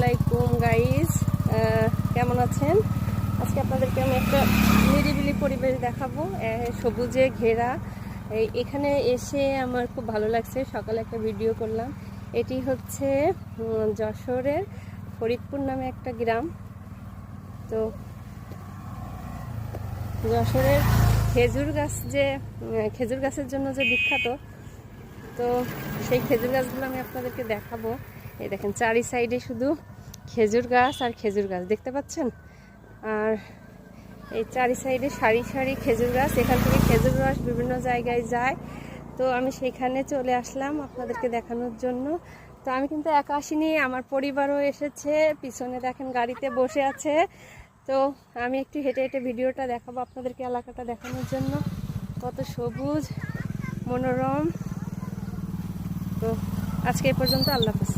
আলাইকুম গাইস, কেমন আছেন? আজকে আপনাদেরকে আমি একটা নিরিবিলি পরিবেশ দেখাবো, সবুজে ঘেরা। এখানে এসে আমার খুব ভালো লাগছে। সকালে একটা ভিডিও করলাম। এটি হচ্ছে যশোরের ফরিদপুর নামে একটা গ্রাম। তো যশোরের খেজুর গাছ, যে খেজুর গাছের জন্য যে বিখ্যাত, তো সেই খেজুর গাছগুলো আমি আপনাদেরকে দেখাবো। এই দেখেন, চারি সাইডে শুধু খেজুর গাছ আর খেজুর গাছ, দেখতে পাচ্ছেন? আর এই চারি সাইডে সারি সারি খেজুর গাছ। এখান থেকে খেজুর রস বিভিন্ন জায়গায় যায়। তো আমি সেখানে চলে আসলাম আপনাদেরকে দেখানোর জন্য। তো আমি কিন্তু একা আসিনি, আমার পরিবারও এসেছে। পিছনে দেখেন গাড়িতে বসে আছে। তো আমি একটু হেঁটে হেঁটে ভিডিওটা দেখাবো আপনাদেরকে, এলাকাটা দেখানোর জন্য। কত সবুজ, মনোরম। তো আজকে এই পর্যন্ত, আল্লাহ হাফেজ।